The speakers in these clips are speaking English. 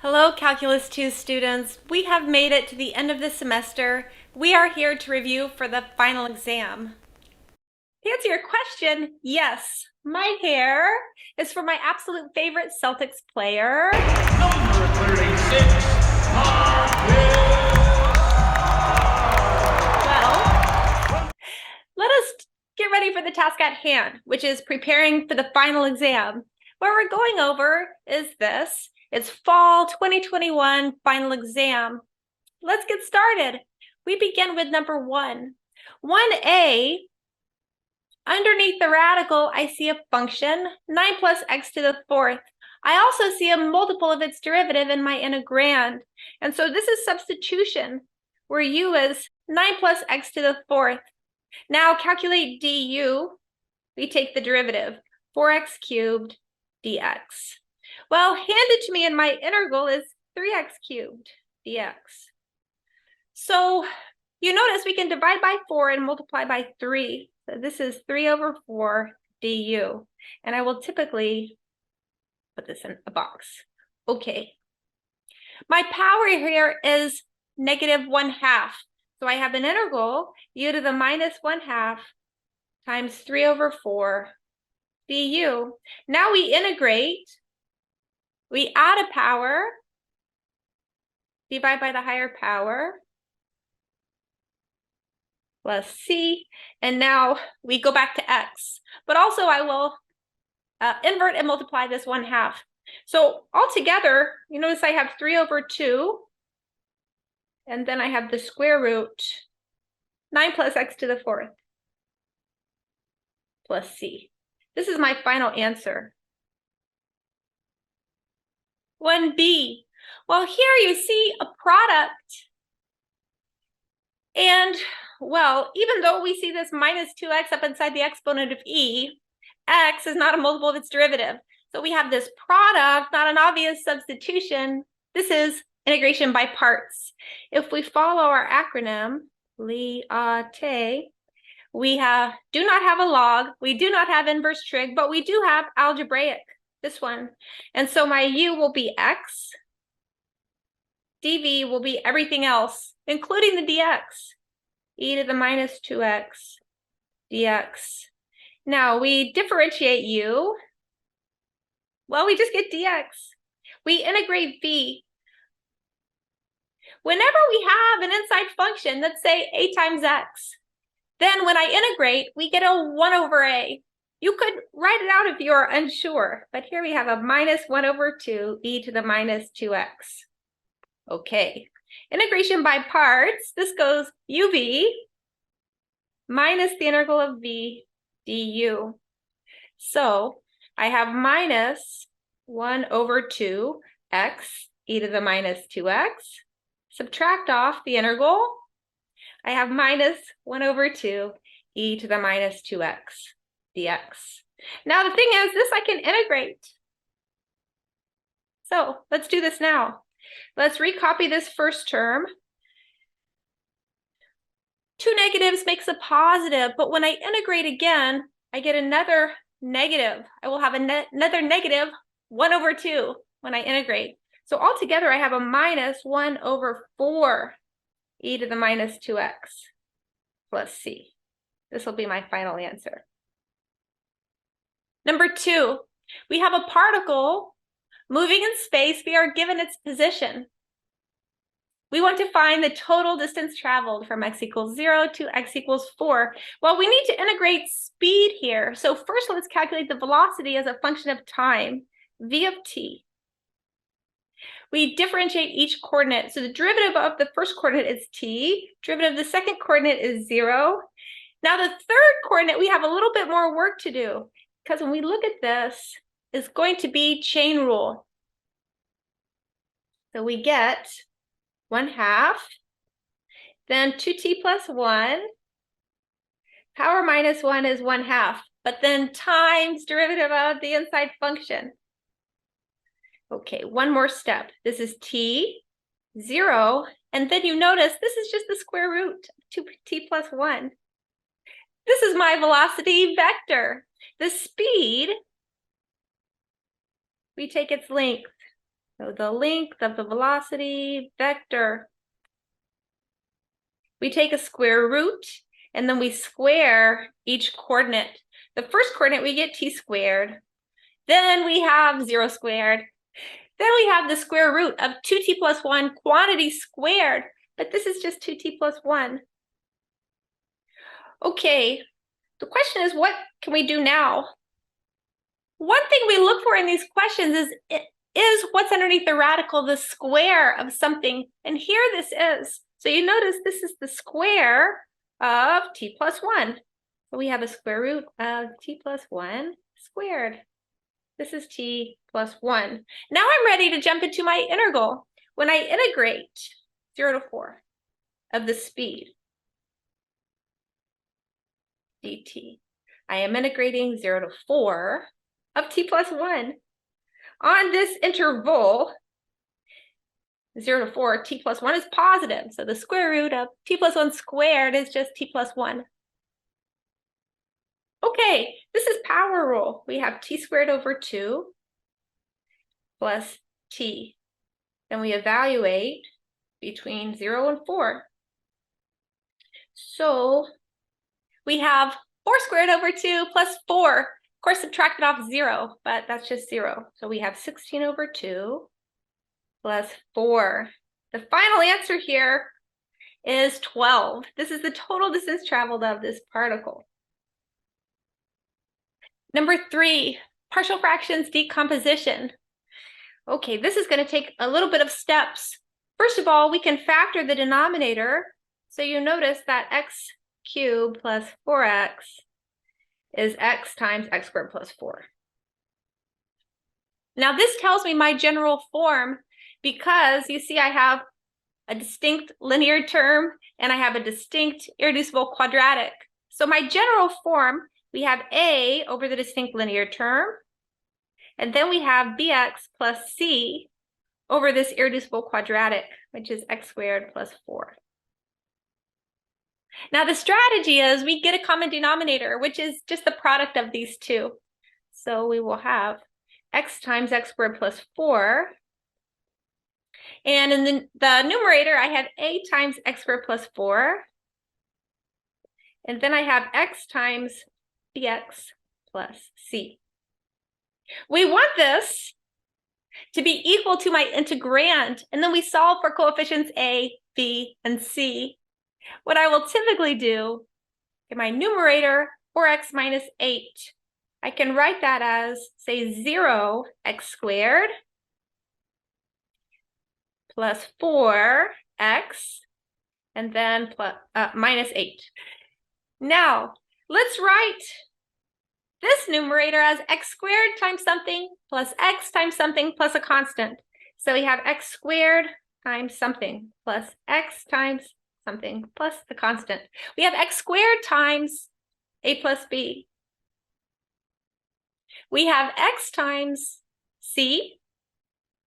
Hello, Calculus 2 students. We have made it to the end of the semester. We are here to review for the final exam. To answer your question, yes, my hair is for my absolute favorite Celtics player. Number 36, Well, let us get ready for the task at hand, which is preparing for the final exam. What we're going over is this. It's fall 2021 final exam. Let's get started. We begin with number 1. 1a, underneath the radical, I see a function, 9 plus x to the 4th. I also see a multiple of its derivative in my integrand. And so this is substitution, where u is 9 plus x to the 4th. Now calculate du. We take the derivative, 4x cubed dx. Well, handed to me in my integral is 3x cubed dx. So you notice we can divide by 4 and multiply by 3. So this is 3 over 4 du. And I will typically put this in a box. Okay. My power here is -1/2. So I have an integral u to the -1/2 times 3 over 4 du. Now we integrate. We add a power, divide by the higher power, plus c, and now we go back to x. But also I will invert and multiply this 1/2. So altogether, you notice I have 3 over 2, and then I have the square root, 9 plus x to the 4th, plus c. This is my final answer. 1b. Well, here you see a product. And, well, even though we see this -2x up inside the exponent of e, x is not a multiple of its derivative. So we have this product, not an obvious substitution. This is integration by parts. If we follow our acronym, LIATE, we do not have a log, we do not have inverse trig, but we do have algebraic, this one. And so my u will be x, dv will be everything else, including the dx, e to the -2x dx. Now we differentiate u. Well, we just get dx. We integrate v. Whenever we have an inside function, let's say a times x, then when I integrate, we get a 1 over a. You could write it out if you're unsure, but here we have a -1 over 2 e to the -2x. Okay, integration by parts, this goes uv minus the integral of v du. So I have -1 over 2 x e to the -2x. Subtract off the integral. I have -1 over 2 e to the -2x dx. Now the thing is, this I can integrate. So let's do this now. Let's recopy this first term. 2 negatives makes a positive, but when I integrate again, I get another negative. I will have another negative 1 over 2 when I integrate. So altogether, I have a -1 over 4 e to the -2x plus c. This will be my final answer. Number 2, we have a particle moving in space. We are given its position. We want to find the total distance traveled from x equals 0 to x equals 4. Well, we need to integrate speed here. So first, let's calculate the velocity as a function of time, v of t. We differentiate each coordinate. So the derivative of the first coordinate is t. Derivative of the second coordinate is 0. Now the third coordinate, we have a little bit more work to do, because when we look at this, it's going to be chain rule. So we get 1/2, then 2t plus 1, power -1 is 1/2, but then times derivative of the inside function. Okay, one more step. This is t, 0, and then you notice this is just the square root of 2t plus 1. This is my velocity vector. The speed, we take its length. So the length of the velocity vector. We take a square root and then we square each coordinate. The first coordinate we get t squared. Then we have 0 squared. Then we have the square root of 2t plus 1 quantity squared. But this is just 2t plus 1. Okay, the question is, what can we do now? One thing we look for in these questions is what's underneath the radical, the square of something. And here this is. So you notice this is the square of t plus 1. So we have a square root of t plus 1 squared. This is t plus 1. Now I'm ready to jump into my integral. When I integrate 0 to 4 of the speed dt, I am integrating 0 to 4 of t plus 1. On this interval, 0 to 4, t plus 1 is positive. So the square root of t plus 1 squared is just t plus 1. Okay, this is power rule. We have t squared over 2 plus t. Then we evaluate between 0 and 4. So we have 4 squared over 2 plus 4. Of course, subtracted off 0, but that's just 0. So we have 16 over 2 plus 4. The final answer here is 12. This is the total distance traveled of this particle. Number 3, partial fractions decomposition. Okay, this is going to take a little bit of steps. First of all, we can factor the denominator. So you notice that x cubed plus 4x is x times x squared plus 4. Now this tells me my general form because you see I have a distinct linear term and I have a distinct irreducible quadratic. So my general form, we have a over the distinct linear term, and then we have bx plus c over this irreducible quadratic, which is x squared plus 4. Now the strategy is we get a common denominator, which is just the product of these two. So we will have x times x squared plus 4. And in the numerator, I have a times x squared plus 4. And then I have x times bx plus c. We want this to be equal to my integrand, and then we solve for coefficients a, b, and c. What I will typically do in my numerator, 4x minus 8, I can write that as, say, 0 x squared plus 4x, and then minus 8. Now, let's write this numerator as x squared times something plus x times something plus a constant. So we have x squared times something plus x times something plus the constant. We have x squared times a plus b. We have x times c,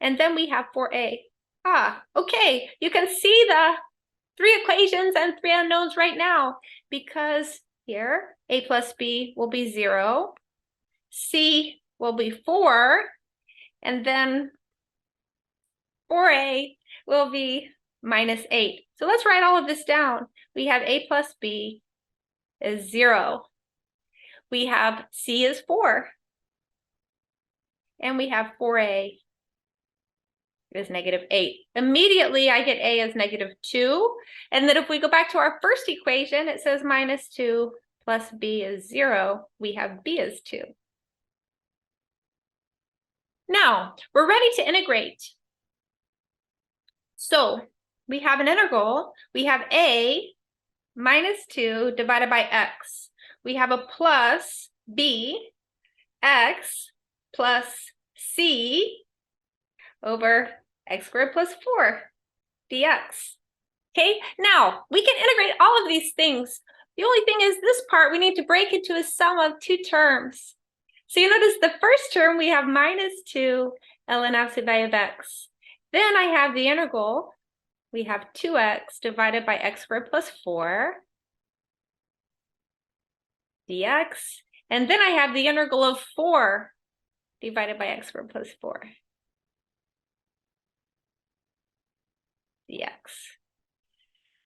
and then we have 4a. Okay, you can see the 3 equations and 3 unknowns right now, because here a plus b will be 0, c will be 4, and then 4a will be minus 8. So let's write all of this down. We have a plus b is 0. We have c is 4. And we have 4a is negative 8. Immediately, I get a as negative 2. And then if we go back to our first equation, it says minus 2 plus b is 0. We have b is 2. Now, we're ready to integrate. So we have an integral. We have a minus 2 divided by x. We have a plus b x plus c over x squared plus 4 dx. Okay, now we can integrate all of these things. The only thing is this part we need to break into a sum of 2 terms. So you notice the first term we have minus 2 ln absolute value of x. Then I have the integral. We have 2x divided by x squared plus 4 dx. And then I have the integral of 4 divided by x squared plus 4.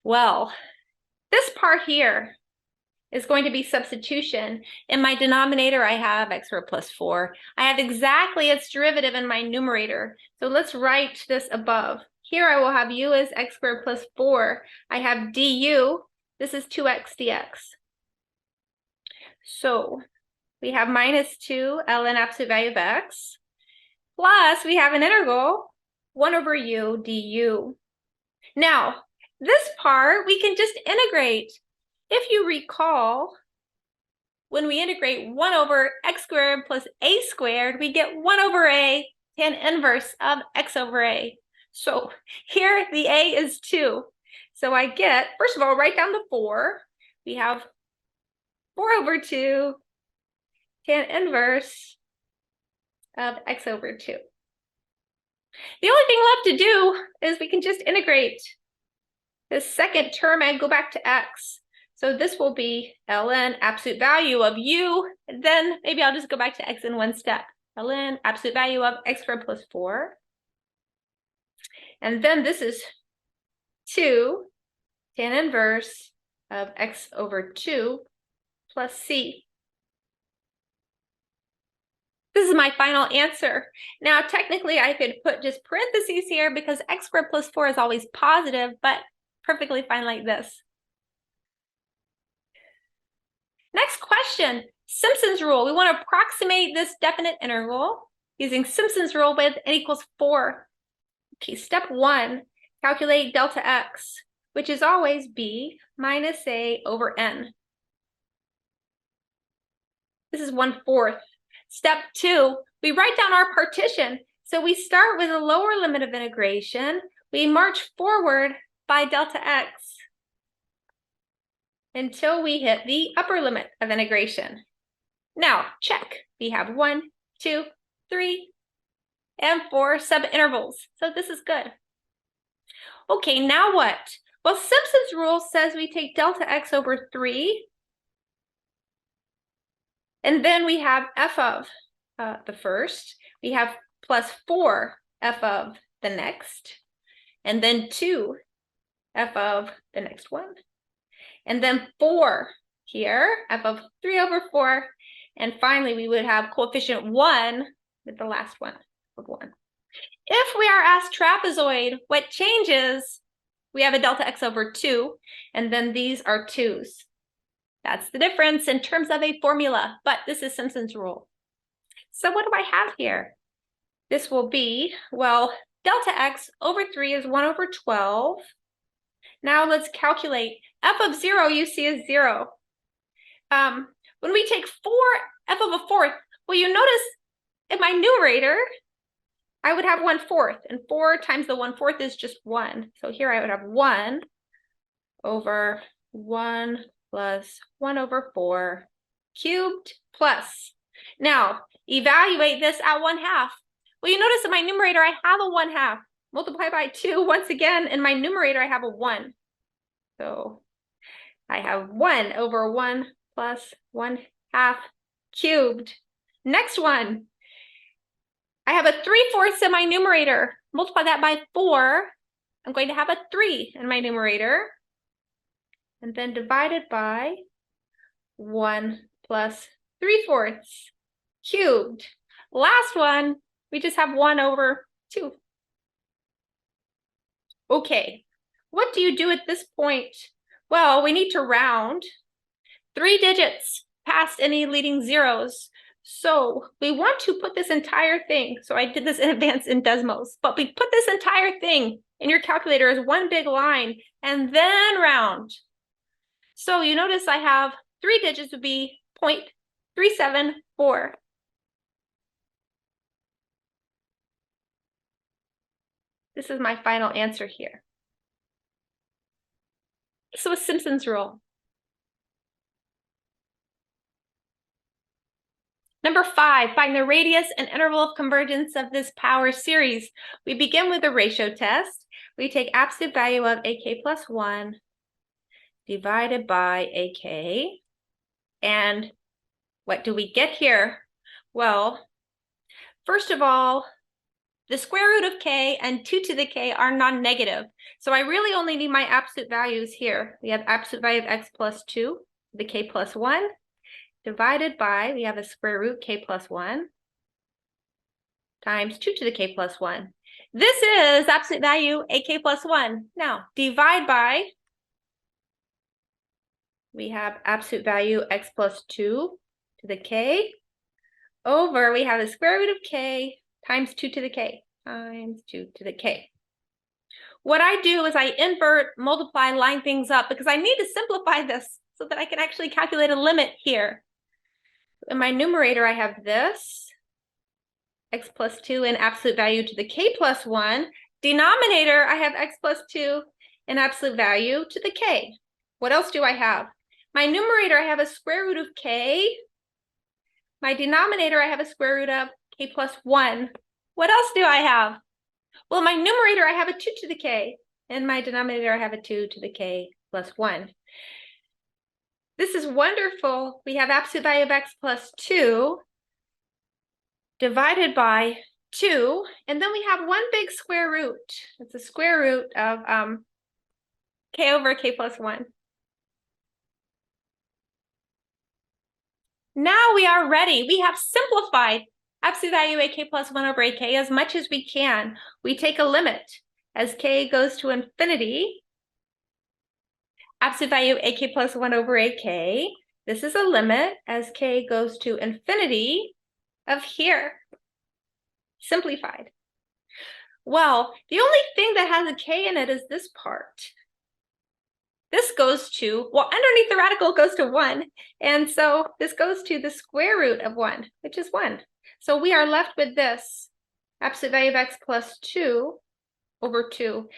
Well, this part here is going to be substitution. In my denominator, I have x squared plus 4. I have exactly its derivative in my numerator. So let's write this above. Here I will have u as x squared plus 4. I have du. This is 2x dx. So we have minus 2 ln absolute value of x, plus we have an integral 1 over u du. Now, this part we can just integrate. If you recall, when we integrate 1 over x squared plus a squared, we get 1 over a tan inverse of x over a. So here the a is 2. So I get, first of all, write down the 4. We have 4 over 2 tan inverse of x over 2. The only thing left to do is we can just integrate this second term and go back to x. So this will be ln absolute value of u. Then maybe I'll just go back to x in one step. Ln absolute value of x squared plus 4. And then this is 2 tan inverse of x over 2 plus c. This is my final answer. Now, technically, I could put just parentheses here because x squared plus 4 is always positive, but perfectly fine like this. Next question, Simpson's rule. We want to approximate this definite interval using Simpson's rule with n equals 4. Okay, step 1, calculate delta x, which is always b minus a over n. This is 1/4. Step 2, we write down our partition. So we start with a lower limit of integration. We march forward by delta x until we hit the upper limit of integration. Now, check. We have 1, 2, 3, and 4 subintervals. So this is good. Okay, now what? Well, Simpson's rule says we take delta x over 3, and then we have f of the first. We have plus 4 f of the next, and then 2 f of the next one. And then 4 here, f of 3 over 4. And finally, we would have coefficient 1 with the last one of 1. If we are asked trapezoid, what changes? We have a delta x over 2, and then these are 2's. That's the difference in terms of a formula, but this is Simpson's rule. So what do I have here? This will be, well, delta x over 3 is 1 over 12. Now let's calculate. F of 0 you see is 0. When we take 4 f of a fourth, well, you notice in my numerator, I would have 1/4, and 4 times the 1/4 is just 1. So here I would have 1 over 1 plus 1 over 4 cubed plus. Now, evaluate this at 1/2. Well, you notice in my numerator, I have a 1/2. Multiply by 2. Once again, in my numerator, I have a 1. So I have 1 over 1 plus 1/2 cubed. Next one. I have a 3/4 in my numerator. Multiply that by 4. I'm going to have a 3 in my numerator. And then divided by 1 plus 3/4 cubed. Last one, we just have 1 over 2. Okay, what do you do at this point? Well, we need to round 3 digits past any leading zeros. So we want to put this entire thing, so I did this in advance in Desmos, but we put this entire thing in your calculator as one big line and then round. So you notice I have 3 digits would be 0.374. This is my final answer here. So it's Simpson's rule. Number 5, find the radius and interval of convergence of this power series. We begin with a ratio test. We take absolute value of ak plus 1 divided by ak. And what do we get here? Well, first of all, The square root of k and 2 to the k are non-negative. So I really only need my absolute values here. We have absolute value of x plus 2 to the k plus 1 divided by, we have a square root k plus 1 times 2 to the k plus 1. This is absolute value ak plus 1. Now, divide by, we have absolute value x plus 2 to the k over, we have the square root of k times 2 to the k times 2 to the k. What I do is I invert, multiply, line things up because I need to simplify this so that I can actually calculate a limit here. In my numerator, I have this, x plus 2 in absolute value to the k plus 1. Denominator, I have x plus 2 in absolute value to the k. What else do I have? My numerator, I have a square root of k. My denominator, I have a square root of k plus 1. What else do I have? Well, my numerator, I have a 2 to the k. In my denominator, I have a 2 to the k plus 1. This is wonderful. We have absolute value of x plus 2 divided by 2. And then we have one big square root. It's the square root of k over k plus 1. Now we are ready. We have simplified absolute value ak plus 1 over ak as much as we can. We take a limit as k goes to infinity. Absolute value ak plus 1 over ak. This is a limit as k goes to infinity of here. Simplified. Well, the only thing that has a k in it is this part. This goes to, well, underneath the radical goes to 1. And so this goes to the square root of 1, which is 1. So we are left with this, absolute value of x plus 2 over 2.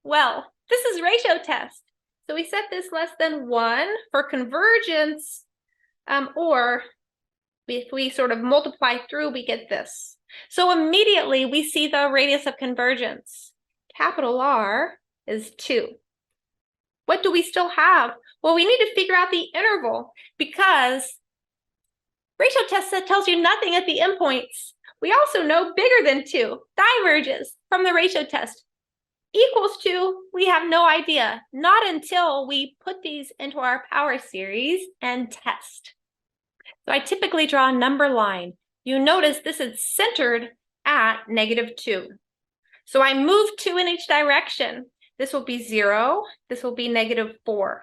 Well, this is ratio test. So we set this less than 1 for convergence, or if we sort of multiply through, we get this. So immediately we see the radius of convergence. Capital R is 2. What do we still have? Well, we need to figure out the interval because ratio test tells you nothing at the endpoints. We also know bigger than 2 diverges from the ratio test. Equals 2, we have no idea. Not until we put these into our power series and test. So I typically draw a number line. You notice this is centered at -2. So I move 2 in each direction. This will be 0. This will be -4.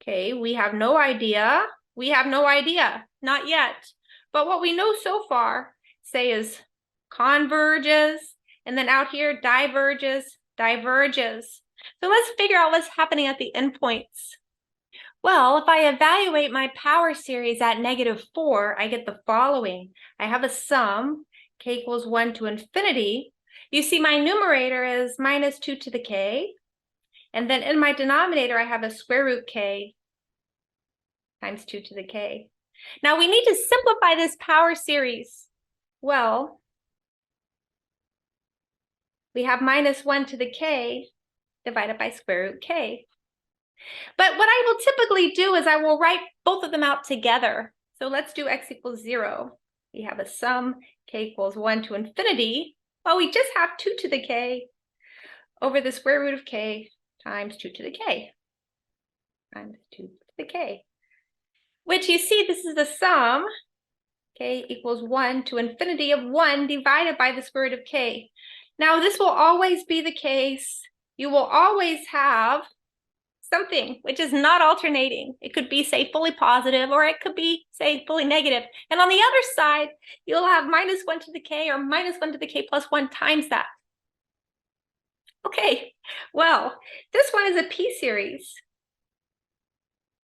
Okay, we have no idea. We have no idea, not yet. But what we know so far, say, is converges, and then out here diverges, diverges. So let's figure out what's happening at the endpoints. Well, if I evaluate my power series at -4, I get the following. I have a sum, k equals 1 to infinity. You see my numerator is -2 to the k. And then in my denominator, I have a square root k times 2 to the k. Now we need to simplify this power series. Well, we have -1 to the k divided by square root k. But what I will typically do is I will write both of them out together. So let's do x equals 0. We have a sum, k equals 1 to infinity. Well, we just have 2 to the k over the square root of k times 2 to the k times 2 to the k. Which you see, this is the sum, k equals 1 to infinity of 1 divided by the square root of k. Now, this will always be the case. You will always have something which is not alternating. It could be, say, fully positive, or it could be, say, fully negative. And on the other side, you'll have -1 to the k or -1 to the k plus 1 times that. Okay, well, this one is a p-series,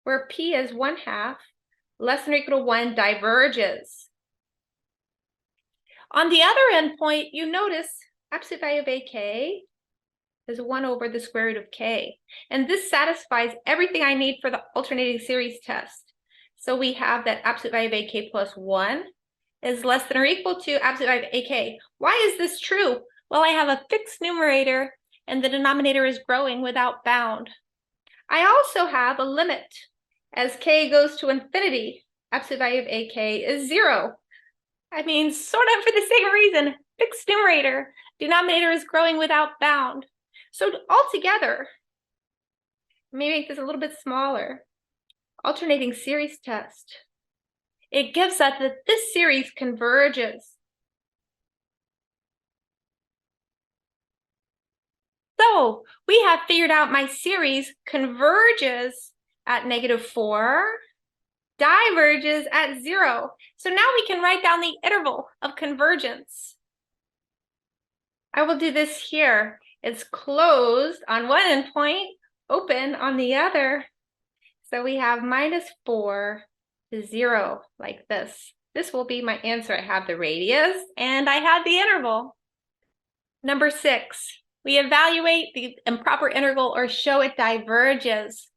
where p is 1/2, less than or equal to 1, diverges. On the other endpoint, you notice absolute value of ak is 1 over the square root of k. And this satisfies everything I need for the alternating series test. So we have that absolute value of ak plus 1 is less than or equal to absolute value of ak. Why is this true? Well, I have a fixed numerator and the denominator is growing without bound. I also have a limit. As k goes to infinity, absolute value of ak is 0. I mean, sort of for the same reason. fixed numerator. Denominator is growing without bound. So altogether, let me make this a little bit smaller. Alternating series test. It gives us that this series converges. So we have figured out my series converges at -4, diverges at 0. So now we can write down the interval of convergence. I will do this here. It's closed on one endpoint, open on the other. So we have -4 to 0, like this. This will be my answer. I have the radius and I have the interval. Number 6, we evaluate the improper integral or show it diverges.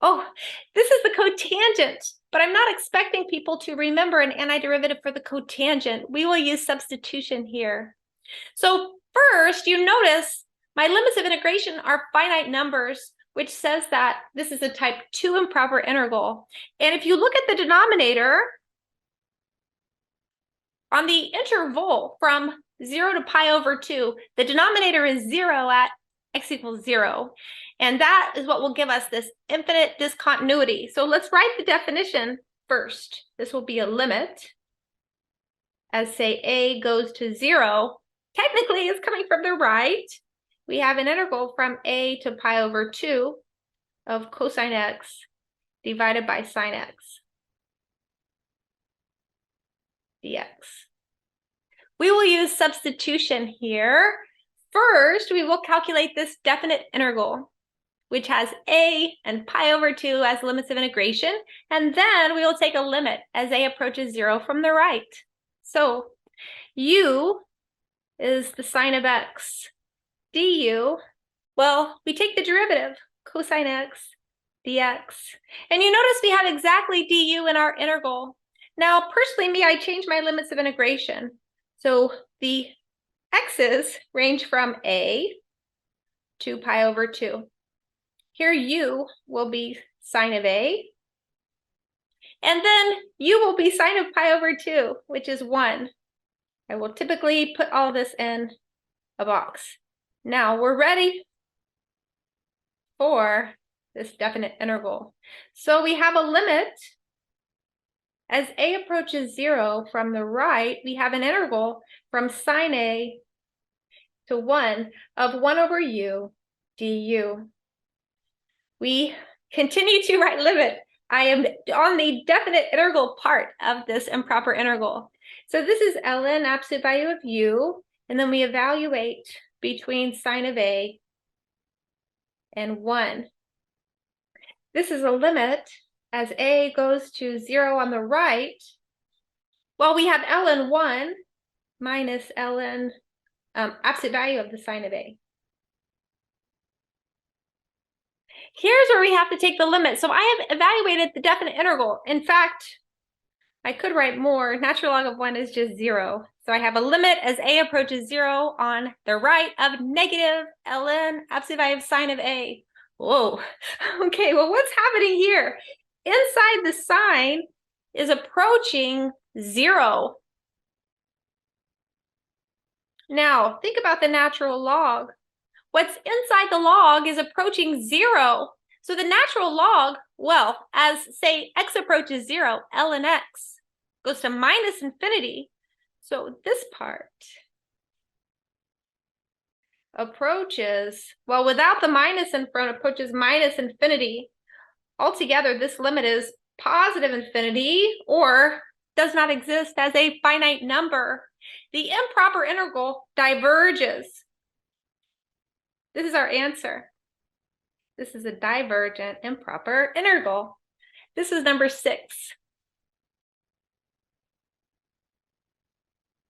Oh, this is the cotangent, but I'm not expecting people to remember an antiderivative for the cotangent. We will use substitution here. So first, you notice my limits of integration are finite numbers, which says that this is a type 2 improper integral. And if you look at the denominator, on the interval from 0 to pi over 2, the denominator is 0 at x equals 0. And that is what will give us this infinite discontinuity. So let's write the definition first. This will be a limit as, say, a goes to 0. Technically, it's coming from the right. We have an integral from a to pi over 2 of cosine x divided by sine x dx. We will use substitution here. First, we will calculate this definite integral, which has a and pi over 2 as limits of integration, and then we will take a limit as a approaches 0 from the right. So u is the sine of x. Du, well, we take the derivative, cosine x dx. And you notice we have exactly du in our integral. Now, personally, I changed my limits of integration. So the x's range from a to pi over 2. Here u will be sine of a. And then u will be sine of pi over 2, which is 1. I will typically put all this in a box. Now we're ready for this definite integral. So we have a limit. As a approaches 0 from the right, we have an integral from sine a to 1 of 1 over u du. We continue to write limit. I am on the definite integral part of this improper integral. So this is ln absolute value of u, and then we evaluate between sine of a and 1. This is a limit as a goes to 0 on the right. Well, we have ln 1 minus ln absolute value of the sine of a. Here's where we have to take the limit. So I have evaluated the definite integral. In fact, I could write more. Natural log of 1 is just 0. So I have a limit as a approaches 0 on the right of negative ln absolute value of sine of a. Whoa. Okay, well, what's happening here? Inside the sine is approaching 0. Now, think about the natural log. What's inside the log is approaching 0. So the natural log, well, as say x approaches 0, ln x goes to minus infinity. So this part approaches, well, without the minus in front, approaches minus infinity. Altogether, this limit is positive infinity or does not exist as a finite number. The improper integral diverges. This is our answer. This is a divergent improper integral. This is number 6.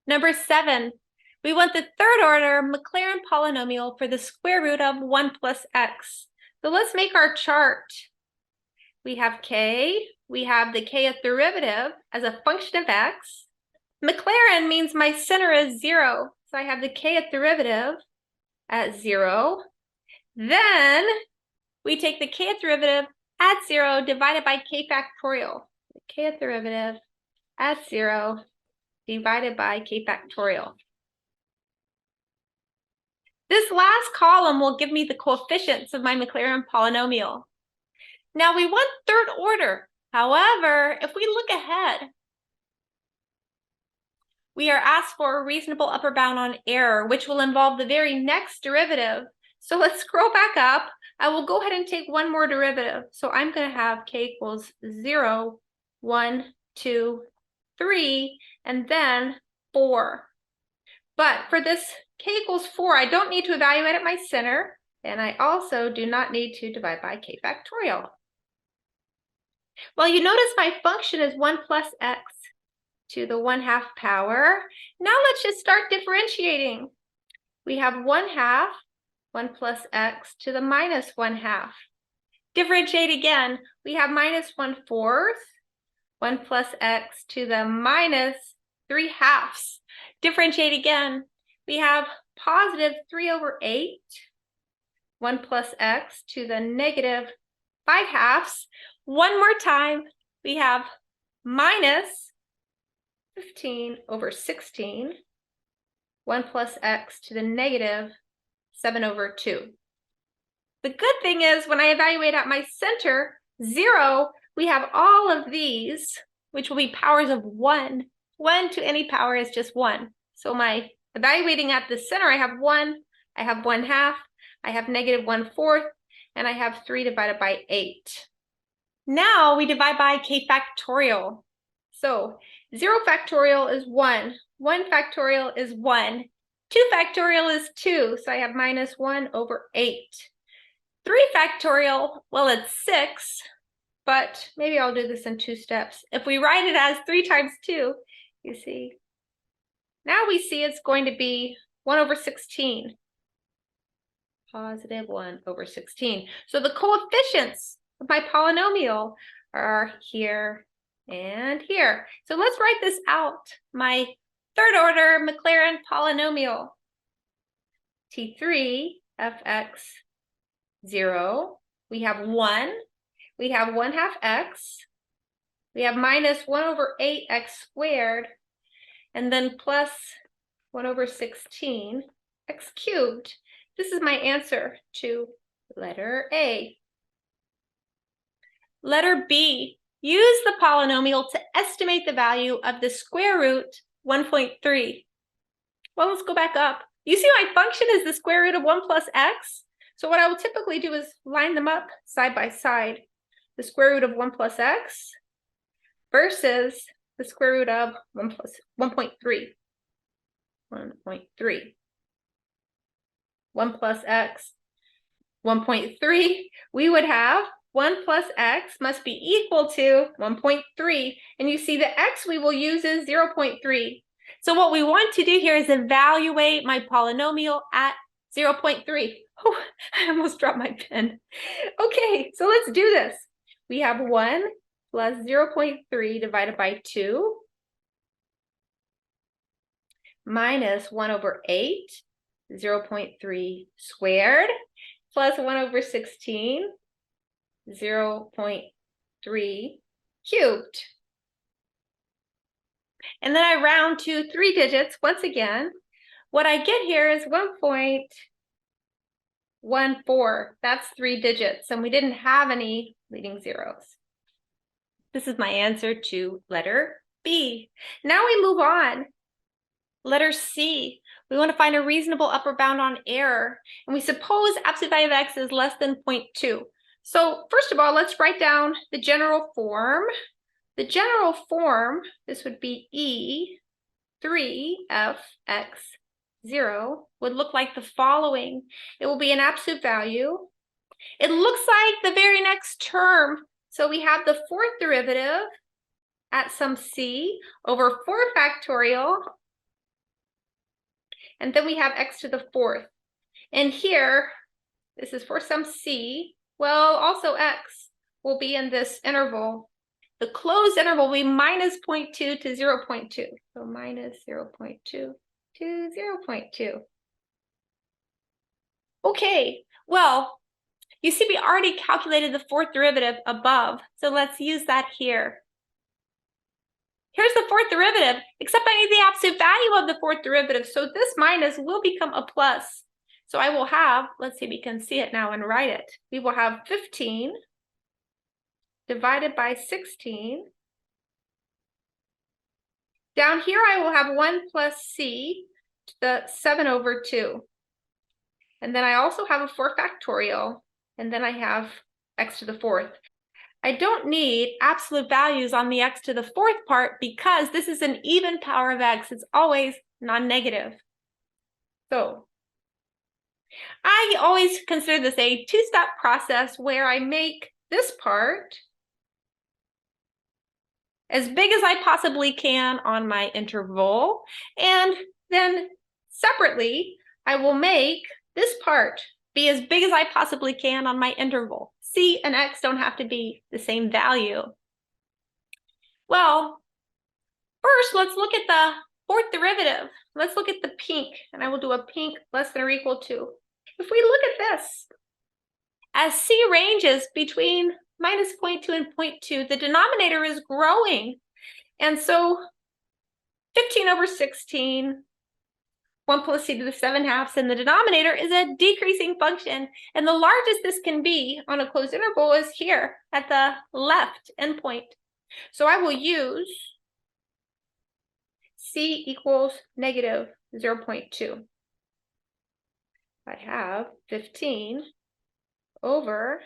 Number 7, we want the third order Maclaurin polynomial for the square root of 1 plus x. So let's make our chart. We have k, we have the kth derivative as a function of x. Maclaurin means my center is 0, so I have the kth derivative at 0. Then we take the kth derivative at 0 divided by k factorial. The kth derivative at 0 divided by k factorial. This last column will give me the coefficients of my Maclaurin polynomial. Now we want third order. However, if we look ahead, we are asked for a reasonable upper bound on error, which will involve the very next derivative. So let's scroll back up. I will go ahead and take one more derivative. So I'm going to have k equals 0, 1, 2, 3, and then 4. But for this k equals 4, I don't need to evaluate at my center, and I also do not need to divide by k factorial. Well, you notice my function is 1 plus x to the 1/2 power. Now let's just start differentiating. We have 1/2, 1 plus x to the minus 1/2. Differentiate again. We have minus 1/4, 1 plus x to the minus 3/2. Differentiate again. We have positive 3/8, 1 plus x to the negative 5/2. One more time, we have minus 15/16, 1 plus x to the negative 7/2. The good thing is when I evaluate at my center, 0, we have all of these, which will be powers of 1. 1 to any power is just 1. So my evaluating at the center, I have 1, I have 1/2, I have negative 1/4, and I have 3 divided by 8. Now we divide by k factorial. So 0 factorial is 1, 1 factorial is 1, 2 factorial is 2, so I have minus 1/8. 3 factorial, well, it's 6, but maybe I'll do this in 2 steps. If we write it as 3 times 2, you see, now we see it's going to be 1/16. Positive 1/16. So the coefficients of my polynomial are here and here. So let's write this out. My third order Maclaurin polynomial. T3 fx 0. We have 1. We have 1/2 x. We have minus 1/8 squared. And then plus 1/16 x cubed. This is my answer to letter A. Letter B, use the polynomial to estimate the value of the square root 1.3. Well, let's go back up. You see my function is the square root of 1 plus x. So what I will typically do is line them up side by side. The square root of 1 plus x versus the square root of 1 plus 1.3. 1.3. 1 plus x, 1.3. We would have 1 plus x must be equal to 1.3. And you see the x we will use is 0.3. So what we want to do here is evaluate my polynomial at 0.3. Oh, I almost dropped my pen. Okay, so let's do this. We have 1 plus 0.3 divided by 2 minus 1/8, 0.3 squared, plus 1/16, 0.3 cubed. And then I round to 3 digits once again. What I get here is 1.14. That's 3 digits, and we didn't have any leading zeros. This is my answer to letter B. Now we move on. Letter C. We want to find a reasonable upper bound on error, and we suppose absolute value of x is less than 0.2. So first of all, let's write down the general form. The general form, this would be E3fx0, would look like the following. It will be an absolute value. It looks like the very next term. So we have the fourth derivative at some c over 4 factorial. And then we have x to the 4th. And here, this is for some c. Well, also x will be in this interval. The closed interval will be minus 0.2 to 0.2. So minus 0.2 to 0.2. Okay, well, you see we already calculated the fourth derivative above. So let's use that here. Here's the fourth derivative, except I need the absolute value of the fourth derivative. So this minus will become a plus. So I will have, let's see if we can see it now and write it. We will have 15 divided by 16. Down here, I will have 1 plus c to the 7 over 2. And then I also have a 4 factorial, and then I have x to the 4th. I don't need absolute values on the x to the 4th part because this is an even power of x. It's always non-negative. So I always consider this a two-step process where I make this part as big as I possibly can on my interval, and then separately, I will make this part be as big as I possibly can on my interval. C and x don't have to be the same value. Well, first, let's look at the 4th derivative. Let's look at the pink, and I will do a pink less than or equal to. If we look at this, as c ranges between minus 0.2 and 0.2, the denominator is growing. And so 15 over 16, 1 plus c to the 7/2, and the denominator is a decreasing function. And the largest this can be on a closed interval is here at the left endpoint. So I will use c equals negative 0.2. I have 15 over,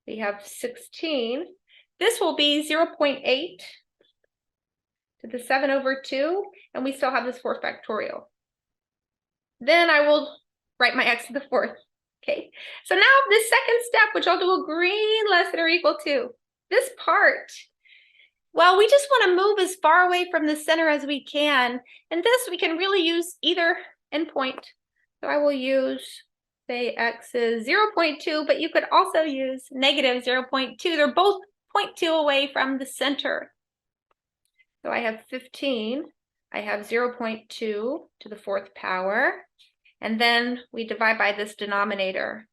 we have 16. This will be 0.8 to the 7 over 2, and we still have this 4 factorial. Then I will write my x to the 4th. Okay, so now this second step, which I'll do a green less than or equal to, this part, well, we just want to move as far away from the center as we can, and this we can really use either endpoint. So I will use, say, x is 0.2, but you could also use negative 0.2. They're both 0.2 away from the center. So I have 15, I have 0.2 to the 4th power, and then we divide by this denominator.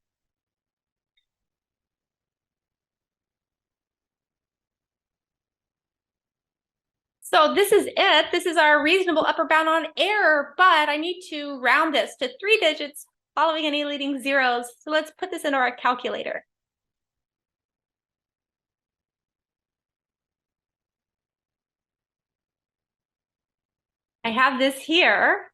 So this is it. This is our reasonable upper bound on error, but I need to round this to 3 digits following any leading zeros. So let's put this into our calculator. I have this here.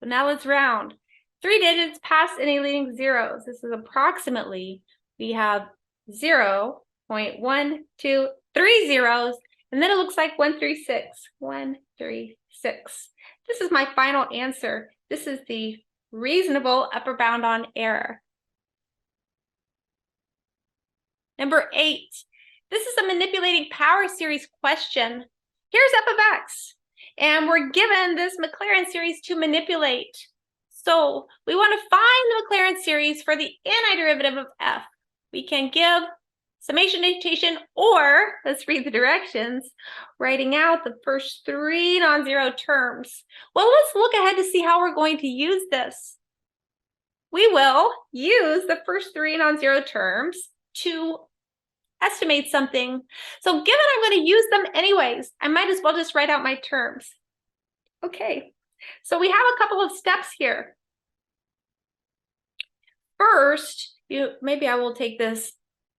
So now let's round. 3 digits past any leading zeros. This is approximately, we have 0.123 zeros, and then it looks like 136. 136. This is my final answer. This is the reasonable upper bound on error. Number 8. This is a manipulating power series question. Here's f of x, and we're given this Maclaurin series to manipulate. So we want to find the Maclaurin series for the antiderivative of f. We can give summation notation, or let's read the directions, writing out the first 3 non-zero terms. Well, let's look ahead to see how we're going to use this. We will use the first 3 non-zero terms to estimate something. So given I'm going to use them anyways, I might as well just write out my terms. Okay, so we have a couple of steps here. First, maybe I will take this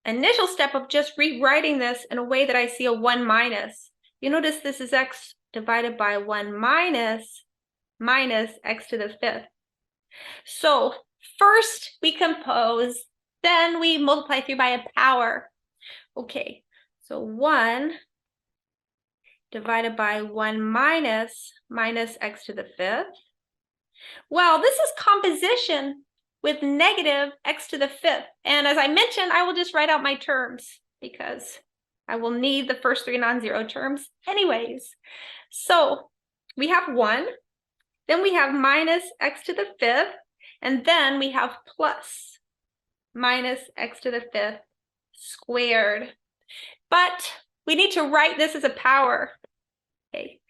initial step of just rewriting this in a way that I see a 1 minus. You notice this is x divided by 1 minus x to the 5th. So first we compose, then we multiply through by a power. Okay, so 1 divided by 1 minus x to the 5th. Well, this is composition with negative x to the 5th. And as I mentioned, I will just write out my terms because I will need the first 3 non-zero terms anyways. So we have 1, then we have minus x to the 5th, and then we have plus minus x to the 5th squared. But we need to write this as a power. Okay,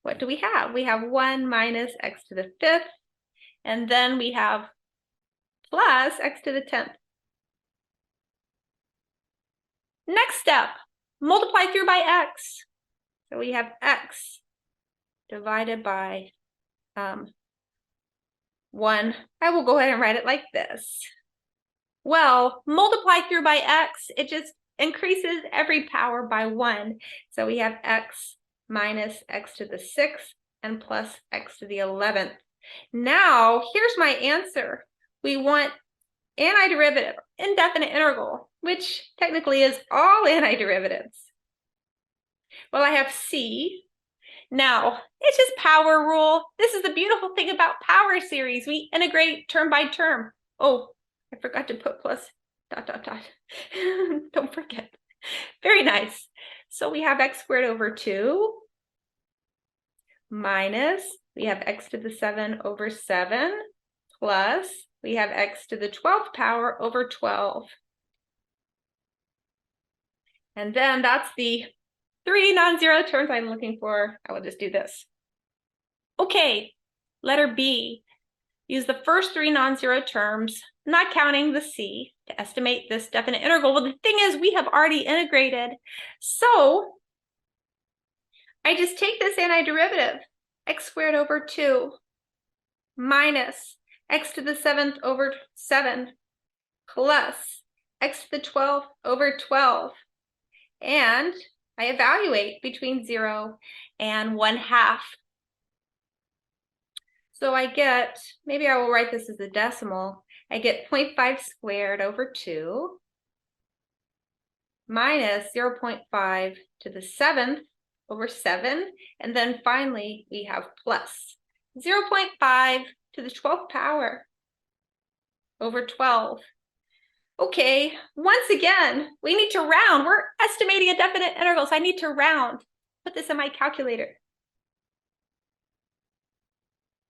what do we have? We have 1 minus x to the 5th, and then we have plus x to the 10th. Next step, multiply through by x. So we have x divided by 1. I will go ahead and write it like this. Well, multiply through by x, it just increases every power by 1. So we have x minus x to the 6th and plus x to the 11th. Now, here's my answer. We want antiderivative, indefinite integral, which technically is all antiderivatives. Well, I have c. Now, it's just power rule. This is the beautiful thing about power series. We integrate term by term. Oh, I forgot to put plus ... Don't forget. Very nice. So we have x squared over 2 minus, we have x to the 7 over 7 plus, we have x to the 12th power over 12. And then that's the 3 non-zero terms I'm looking for. I will just do this. Okay, letter B. Use the first 3 non-zero terms, not counting the c, to estimate this definite integral. Well, the thing is, we have already integrated. So I just take this antiderivative, x squared over 2 minus x to the 7th over 7 plus x to the 12th over 12. And I evaluate between 0 and 1/2. So I get, maybe I will write this as a decimal, I get 0.5 squared over 2 minus 0.5 to the 7th over 7, and then finally we have plus 0.5 to the 12th power over 12. Okay, once again, we need to round. We're estimating a definite integral, so I need to round. Put this in my calculator.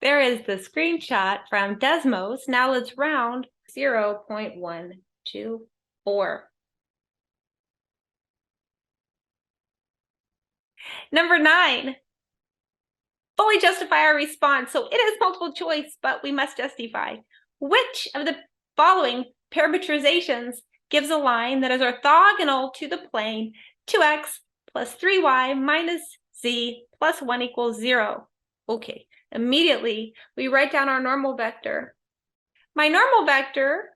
There is the screenshot from Desmos. Now let's round 0.124. Number 9, fully justify our response. So it is multiple choice, but we must justify. Which of the following parameterizations gives a line that is orthogonal to the plane 2x plus 3y minus z plus 1 equals 0? Okay, immediately we write down our normal vector. My normal vector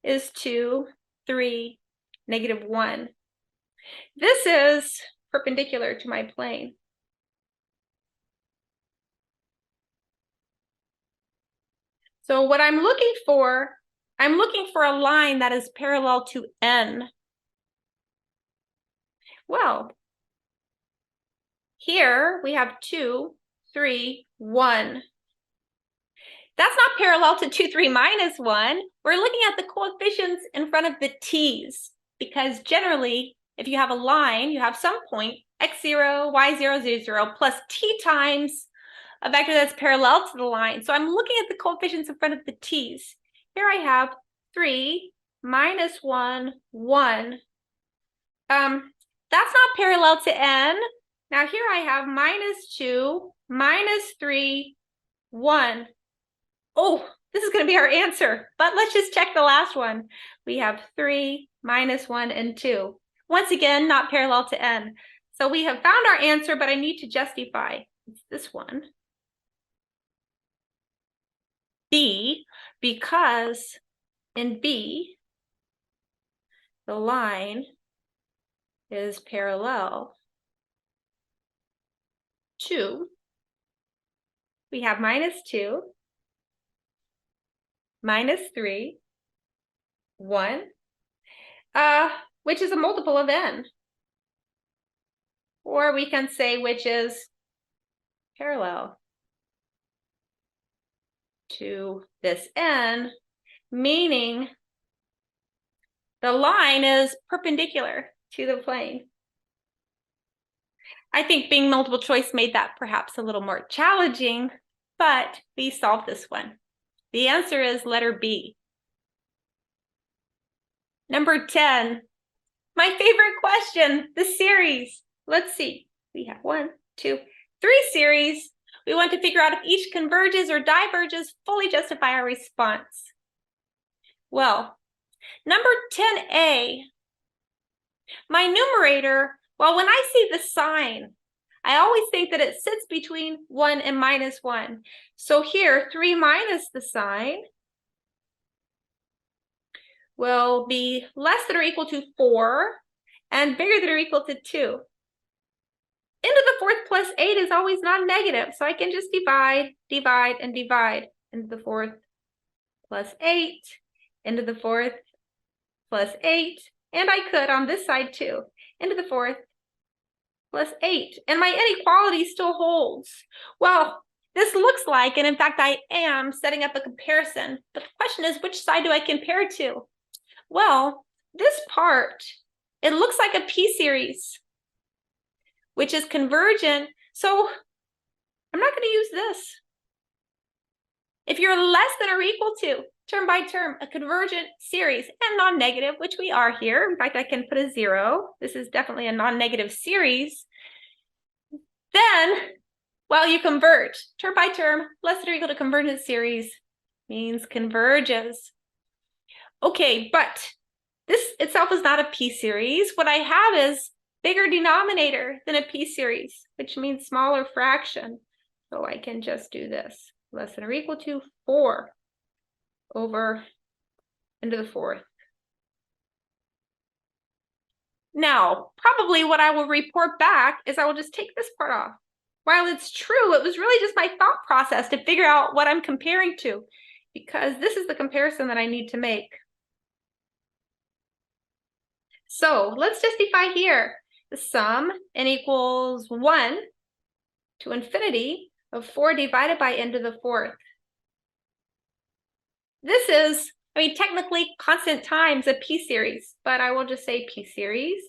is 2, 3, negative 1. This is perpendicular to my plane. So what I'm looking for a line that is parallel to n. Well, here we have 2, 3, 1. That's not parallel to 2, 3 minus 1. We're looking at the coefficients in front of the t's, because generally, if you have a line, you have some point, x0, y0, z0, plus t times a vector that's parallel to the line. So I'm looking at the coefficients in front of the t's. Here I have 3 minus 1, 1. That's not parallel to n. Now here I have minus 2, minus 3, 1. Oh, this is going to be our answer, but let's just check the last one. We have 3, minus 1, and 2. Once again, not parallel to n. So we have found our answer, but I need to justify. It's this one. B, because in B, the line is parallel to, we have minus 2, minus 3, 1, which is a multiple of n. Or we can say which is parallel to this n, meaning the line is perpendicular to the plane. I think being multiple choice made that perhaps a little more challenging, but we solved this one. The answer is letter B. Number 10, my favorite question, the series. Let's see, we have 1, 2, 3 series. We want to figure out if each converges or diverges, fully justify our response. Well, number 10A, my numerator, well, when I see the sign, I always think that it sits between 1 and -1. So here, 3 minus the sign will be less than or equal to 4 and bigger than or equal to 2. Into the fourth plus 8 is always non-negative, so I can just divide, divide, and divide. Into the fourth plus 8, into the fourth plus 8, and I could on this side too. Into the fourth plus 8, and my inequality still holds. Well, this looks like, and in fact I am setting up a comparison, but the question is, which side do I compare to? Well, this part, it looks like a p-series, which is convergent, so I'm not going to use this. If you're less than or equal to, term by term, a convergent series, and non-negative, which we are here. In fact, I can put a 0. This is definitely a non-negative series. Then, well, you converge. Term by term, less than or equal to convergent series means converges. Okay, but this itself is not a p-series. What I have is bigger denominator than a p-series, which means smaller fraction. So I can just do this. Less than or equal to 4 over into the fourth. Now, probably what I will report back is I will just take this part off. While it's true, it was really just my thought process to figure out what I'm comparing to, because this is the comparison that I need to make. So let's justify here the sum n equals 1 to infinity of 4 divided by n to the fourth. This is, I mean, technically constant times a p-series, but I will just say p-series,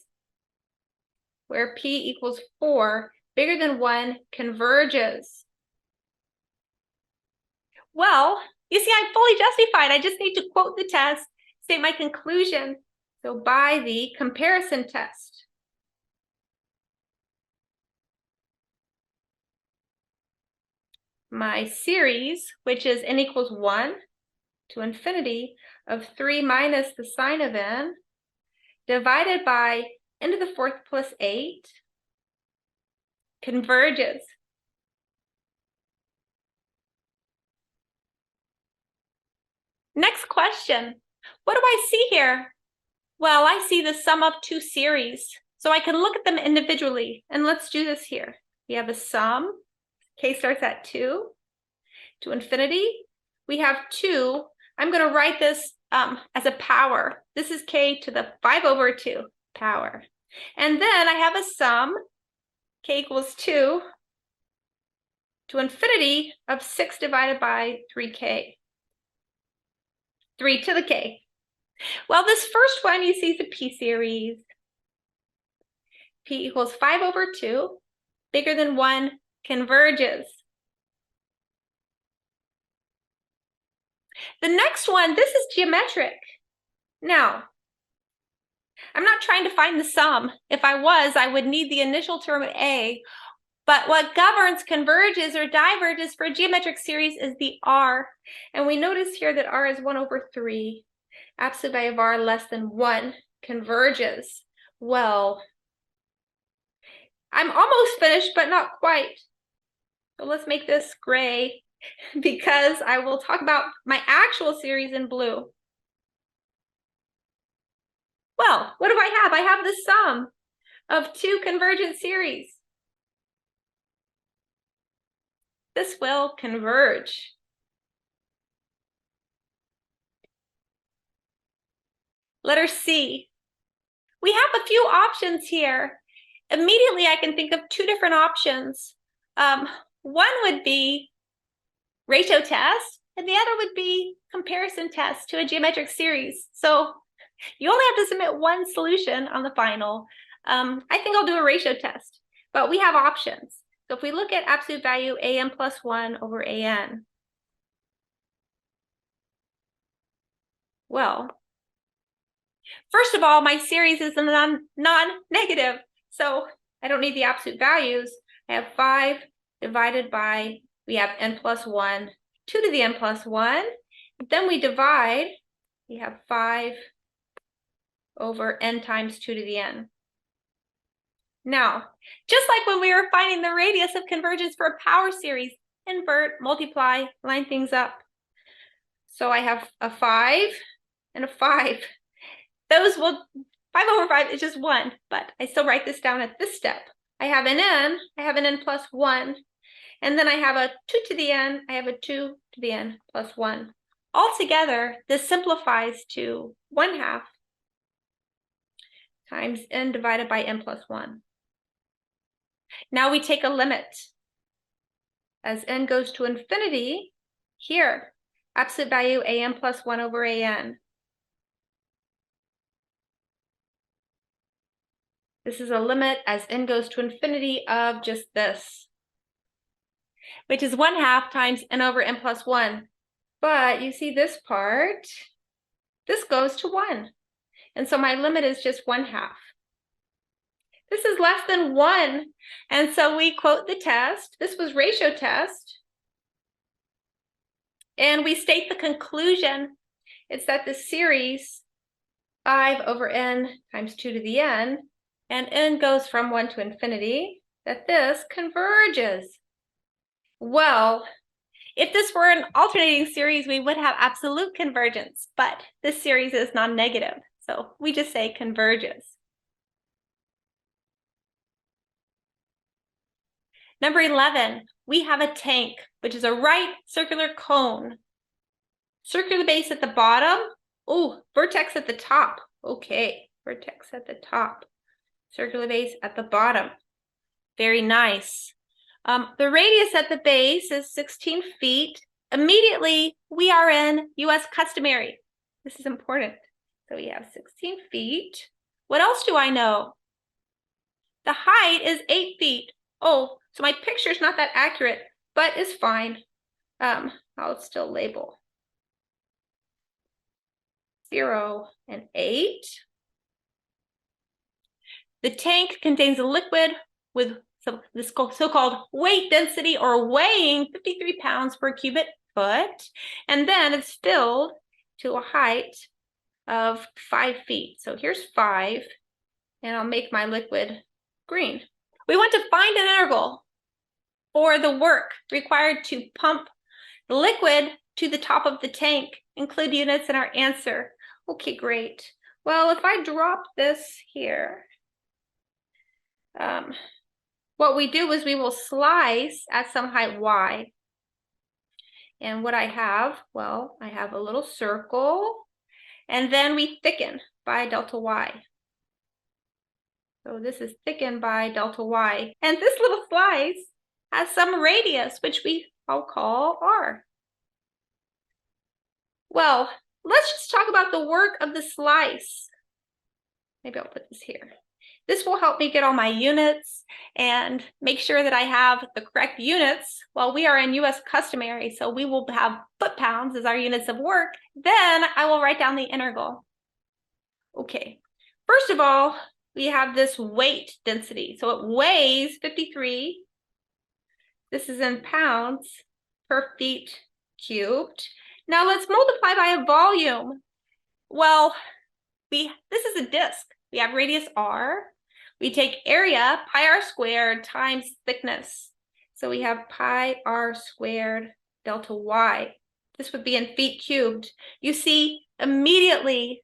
where p equals 4, bigger than 1, converges. Well, you see, I'm fully justified. I just need to quote the test, state my conclusion. So by the comparison test, my series, which is n equals 1 to infinity of 3 minus the sine of n, divided by n to the fourth plus 8, converges. Next question. What do I see here? Well, I see the sum of two series, so I can look at them individually. And let's do this here. We have a sum. K starts at 2 to infinity. We have 2. I'm going to write this as a power. This is k to the 5 over 2 power. And then I have a sum, k equals 2 to infinity of 6 divided by 3k. 3 to the k. Well, this first one you see is a p-series. P equals 5 over 2, bigger than 1, converges. The next one, this is geometric. Now, I'm not trying to find the sum. If I was, I would need the initial term a. But what governs converges or diverges for a geometric series is the r. And we notice here that r is 1 over 3. Absolute value of r less than 1 converges. Well, I'm almost finished, but not quite. So let's make this gray, because I will talk about my actual series in blue. Well, what do I have? I have the sum of two convergent series. This will converge. Letter C. We have a few options here. Immediately, I can think of two different options. One would be ratio test, and the other would be comparison test to a geometric series. So you only have to submit one solution on the final. I think I'll do a ratio test, but we have options. So if we look at absolute value an plus 1 over an, well, first of all, my series is a non-negative, so I don't need the absolute values. I have 5 divided by, we have n plus 1, 2 to the n plus 1. Then we divide, we have 5 over n times 2 to the n. Now, just like when we were finding the radius of convergence for a power series, invert, multiply, line things up. So I have a 5 and a 5. Those will, 5 over 5 is just 1, but I still write this down at this step. I have an n plus 1, and then I have a 2 to the n, I have a 2 to the n plus 1. Altogether, this simplifies to 1/2 times n divided by n plus 1. Now we take a limit. As n goes to infinity, here, absolute value an plus 1 over an. This is a limit as n goes to infinity of just this, which is 1/2 times n over n plus 1. But you see this part, this goes to 1. And so my limit is just 1/2. This is less than 1. And so we quote the test. This was ratio test. And we state the conclusion. It's that the series 5 over n times 2 to the n, and n goes from 1 to infinity, that this converges. Well, if this were an alternating series, we would have absolute convergence, but this series is non-negative, so we just say converges. Number 11, we have a tank, which is a right circular cone. Circular base at the bottom. Oh, vertex at the top. Okay, vertex at the top. Circular base at the bottom. Very nice. The radius at the base is 16 feet. Immediately, we are in US customary. This is important. So we have 16 feet. What else do I know? The height is 8 feet. Oh, so my picture's not that accurate, but it's fine. I'll still label 0 and 8. The tank contains a liquid with this so-called weight density, or weighing 53 pounds per cubic foot, and then it's filled to a height of 5 feet. So here's 5, and I'll make my liquid green. We want to find an integral for the work required to pump the liquid to the top of the tank. Include units in our answer. Okay, great. Well, if I drop this here, what we do is we will slice at some height y. And what I have, well, I have a little circle, and then we thicken by delta y. So this is thickened by delta y. And this little slice has some radius, which I'll call r. Well, let's just talk about the work of the slice. Maybe I'll put this here. This will help me get all my units and make sure that I have the correct units. Well, we are in US customary, so we will have foot-pounds as our units of work. Then I will write down the integral. Okay, first of all, we have this weight density. So it weighs 53. This is in pounds per feet cubed. Now let's multiply by a volume. Well, this is a disk. We have radius r. We take area, pi r squared, times thickness. So we have pi r squared delta y. This would be in feet cubed. You see, immediately,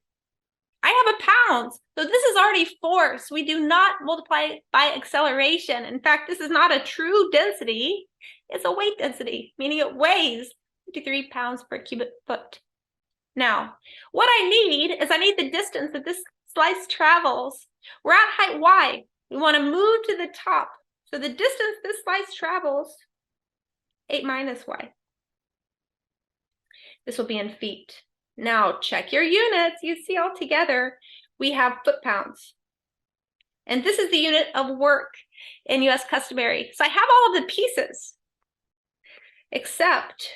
I have a pounds. So this is already force. We do not multiply by acceleration. In fact, this is not a true density. It's a weight density, meaning it weighs 53 pounds per cubic foot. Now, what I need the distance that this slice travels. We're at height y. We want to move to the top. So the distance this slice travels, 8 minus y. This will be in feet. Now check your units. You see all together, we have foot-pounds. And this is the unit of work in US customary. So I have all of the pieces, except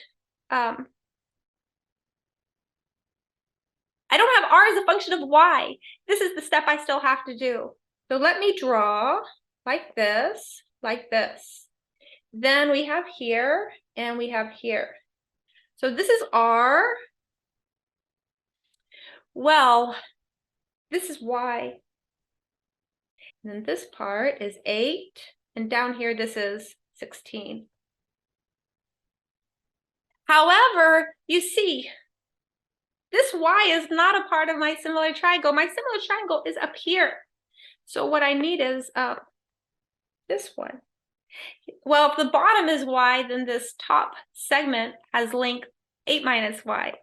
I don't have r as a function of y. This is the step I still have to do. So let me draw like this, like this. Then we have here, and we have here. So this is r. Well, this is y. And then this part is 8, and down here this is 16. However, you see, this y is not a part of my similar triangle. My similar triangle is up here. So what I need is this one. Well, if the bottom is y, then this top segment has length 8 minus y.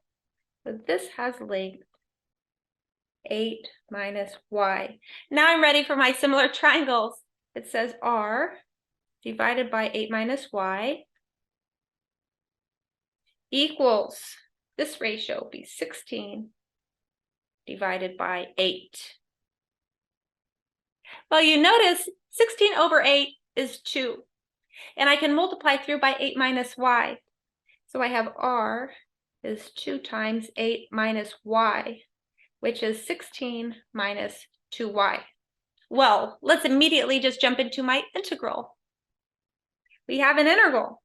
So this has length 8 minus y. Now I'm ready for my similar triangles. It says r divided by 8 minus y equals, this ratio will be 16 divided by 8. Well, you notice 16 over 8 is 2. And I can multiply through by 8 minus y. So I have r is 2 times 8 minus y, which is 16 minus 2y. Well, let's immediately just jump into my integral. We have an integral.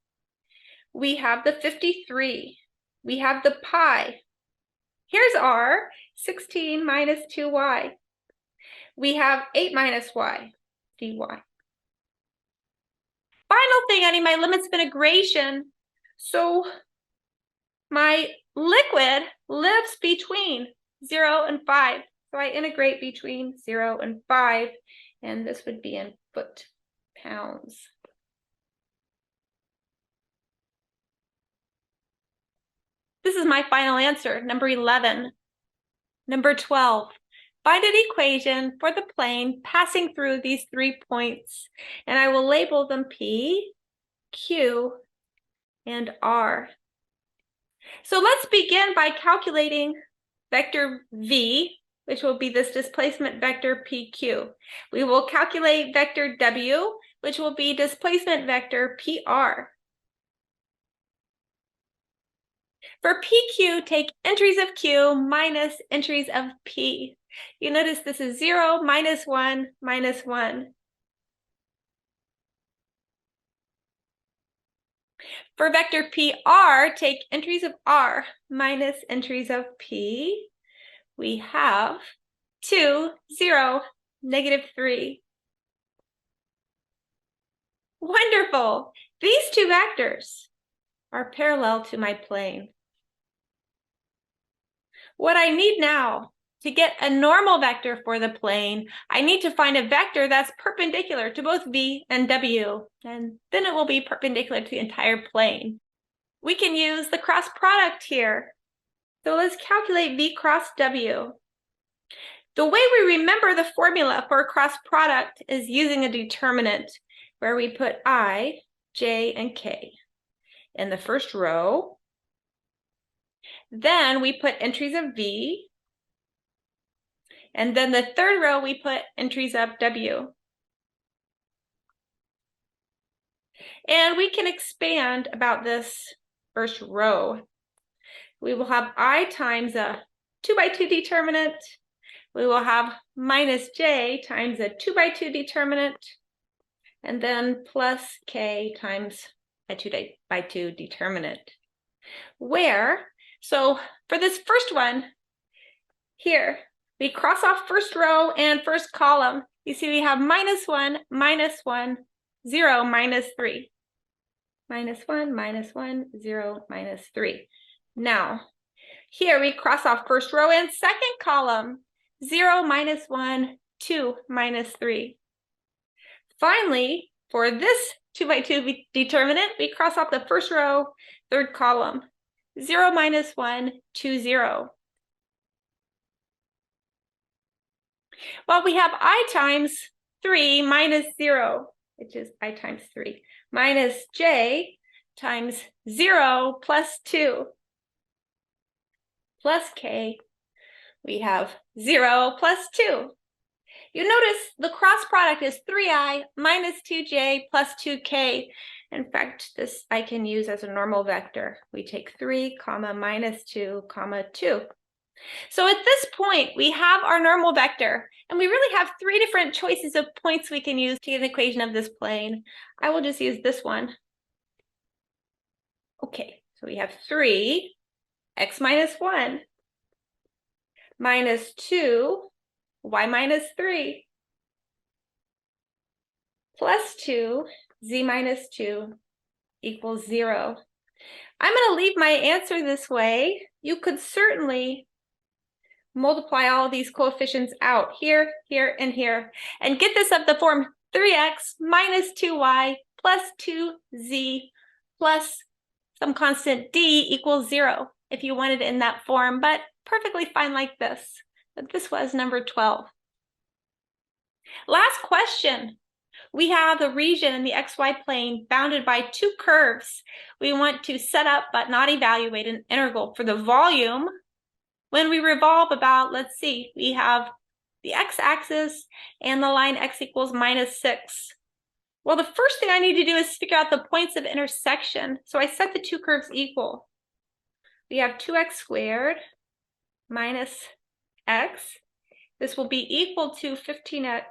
We have the 53. We have the pi. Here's r, 16 minus 2y. We have 8 minus y, dy. Final thing, I need my limits of integration. So my liquid lives between 0 and 5. So I integrate between 0 and 5, and this would be in foot-pounds. This is my final answer, number 11. Number 12. Find an equation for the plane passing through these 3 points, and I will label them P, Q, and R. So let's begin by calculating vector V, which will be this displacement vector PQ. We will calculate vector W, which will be displacement vector PR. For PQ, take entries of Q minus entries of P. You notice this is 0, minus 1, minus 1. For vector PR, take entries of R minus entries of P. We have 2, 0, negative 3. Wonderful! These two vectors are parallel to my plane. What I need now, to get a normal vector for the plane, I need to find a vector that's perpendicular to both V and W, and then it will be perpendicular to the entire plane. We can use the cross product here. So let's calculate V cross W. The way we remember the formula for a cross product is using a determinant, where we put I, J, and K in the first row. Then we put entries of V. And then the third row, we put entries of W. And we can expand about this first row. We will have I times a 2 by 2 determinant. We will have minus J times a 2 by 2 determinant. And then plus K times a 2 by 2 determinant. So for this first one, here, we cross off first row and first column. You see we have minus 1, 0, minus 3. Minus 1, 0, minus 3. Now, here we cross off first row and second column. 0, minus 1, 2, minus 3. Finally, for this 2 by 2 determinant, we cross off the first row, third column. 0, minus 1, 2, 0. Well, we have I times 3 minus 0, which is I times 3, minus J times 0 plus 2, plus K. We have 0 plus 2. You notice the cross product is 3I minus 2J plus 2K. In fact, this I can use as a normal vector. We take 3, comma, minus 2, comma, 2. So at this point, we have our normal vector, and we really have 3 different choices of points we can use to get an equation of this plane. I will just use this one. Okay, so we have 3, x minus 1, minus 2, y minus 3, plus 2, z minus 2 equals 0. I'm going to leave my answer this way. You could certainly multiply all of these coefficients out here, here, and here, and get this of the form 3x minus 2y plus 2z plus some constant d equals 0 if you wanted it in that form, but perfectly fine like this. But this was number 12. Last question. We have the region in the xy plane bounded by two curves. We want to set up but not evaluate an integral for the volume when we revolve about, let's see, we have the x-axis and the line x equals minus 6. Well, the first thing I need to do is figure out the points of intersection. So I set the two curves equal. We have 2x squared minus x. This will be equal to 15x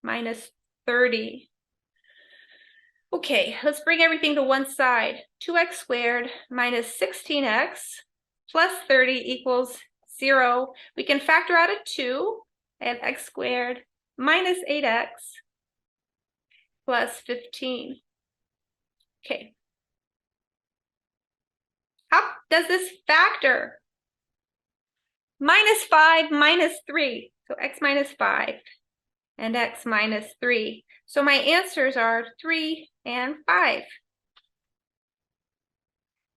minus 30. Okay, let's bring everything to one side. 2x squared minus 16x plus 30 equals 0. We can factor out a 2 and x squared minus 8x plus 15. Okay. How does this factor? Minus 5 minus 3. So x minus 5 and x minus 3. So my answers are 3 and 5.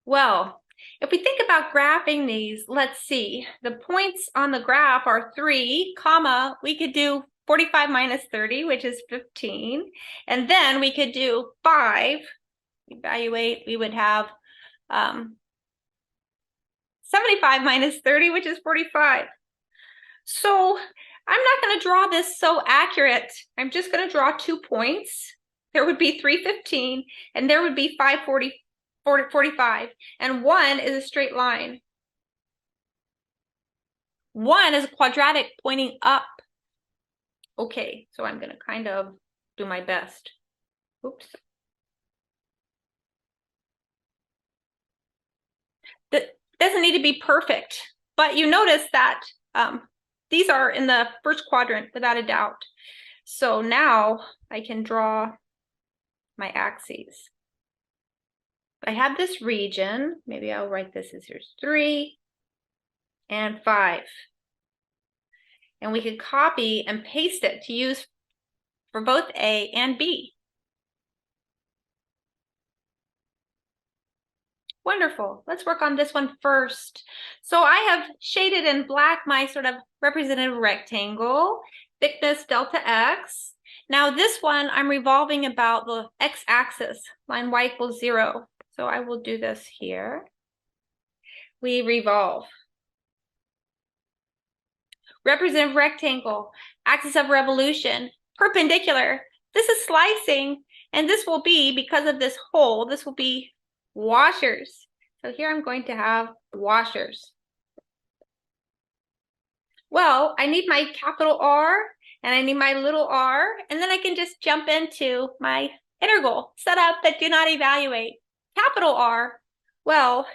Well, if we think about graphing these, let's see. The points on the graph are 3, comma, we could do 45 minus 30, which is 15. And then we could do 5. Evaluate, we would have 75 minus 30, which is 45. So I'm not going to draw this so accurate. I'm just going to draw 2 points. There would be 315, and there would be 45, and 1 is a straight line. 1 is a quadratic pointing up. Okay, so I'm going to kind of do my best. Oops. That doesn't need to be perfect, but you notice that these are in the first quadrant without a doubt. So now I can draw my axes. I have this region. Maybe I'll write this as here's 3 and 5. And we could copy and paste it to use for both A and B. Wonderful. Let's work on this one first. So I have shaded in black my sort of representative rectangle, thickness delta x. Now this one I'm revolving about the x-axis, line y equals 0. So I will do this here. We revolve. Representative rectangle, axis of revolution, perpendicular. This is slicing, and this will be, because of this hole, this will be washers. So here I'm going to have washers. Well, I need my capital R and I need my little r, and then I can just jump into my integral, set up but do not evaluate. Capital R, well,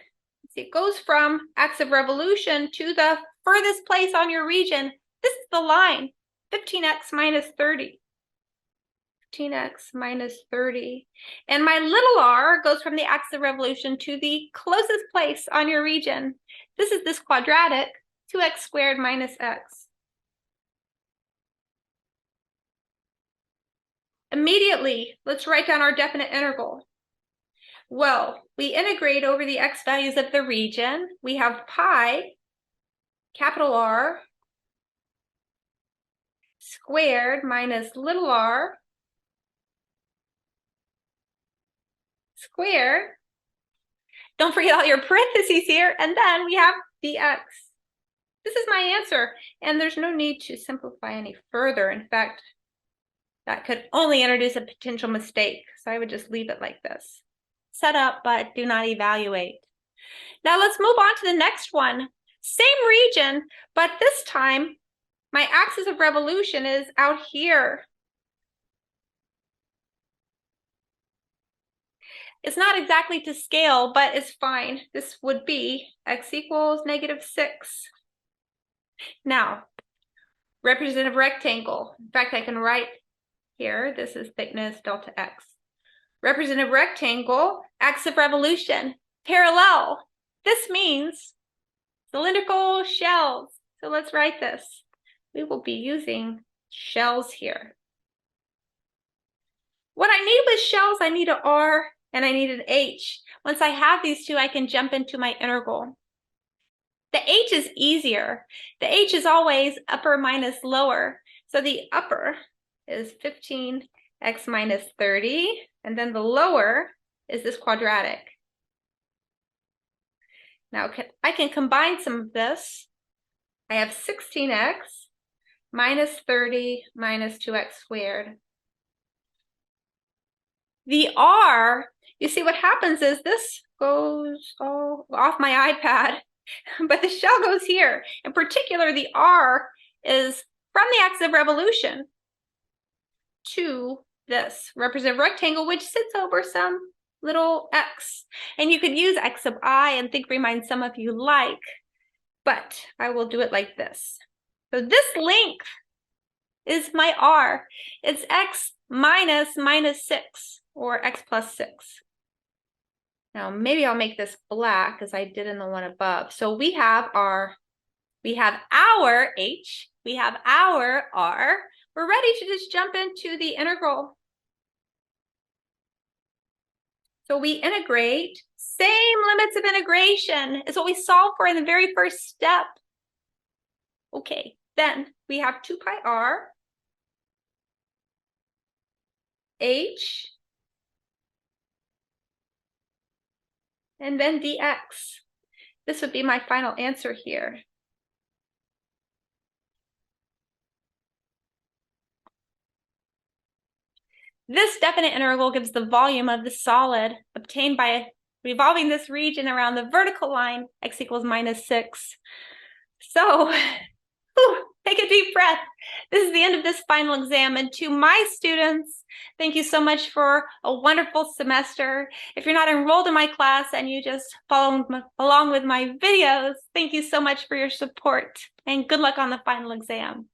it goes from axis of revolution to the furthest place on your region. This is the line, 15x minus 30. 15x minus 30. And my little r goes from the axis of revolution to the closest place on your region. This is this quadratic, 2x squared minus x. Immediately, let's write down our definite integral. Well, we integrate over the x values of the region. We have pi, capital R, squared minus little r, squared. Don't forget all your parentheses here, and then we have dx. This is my answer, and there's no need to simplify any further. In fact, that could only introduce a potential mistake, so I would just leave it like this. Set up, but do not evaluate. Now let's move on to the next one. Same region, but this time my axis of revolution is out here. It's not exactly to scale, but it's fine. This would be x equals -6. Now, representative rectangle. In fact, I can write here, this is thickness delta x. Representative rectangle, axis of revolution, parallel. This means cylindrical shells. So let's write this. We will be using shells here. What I need with shells, I need an R and I need an H. Once I have these two, I can jump into my integral. The H is easier. The H is always upper minus lower. So the upper is 15x minus 30, and then the lower is this quadratic. Now I can combine some of this. I have 16x minus 30 minus 2x squared. The R, you see what happens is this goes all off my iPad, but the shell goes here. In particular, the R is from the axis of revolution to this representative rectangle, which sits over some little x. And you could use x sub I and think remind some of you like, but I will do it like this. So this length is my R. It's x minus 6, or x plus 6. Now maybe I'll make this black as I did in the one above. So we have our H, we have our R. We're ready to just jump into the integral. So we integrate, same limits of integration is what we solved for in the very first step. Okay, then we have 2 pi r h and then dx. This would be my final answer here. This definite integral gives the volume of the solid obtained by revolving this region around the vertical line, x equals minus 6. So, take a deep breath. This is the end of this final exam. And to my students, thank you so much for a wonderful semester. If you're not enrolled in my class and you just follow along with my videos, thank you so much for your support and good luck on the final exam.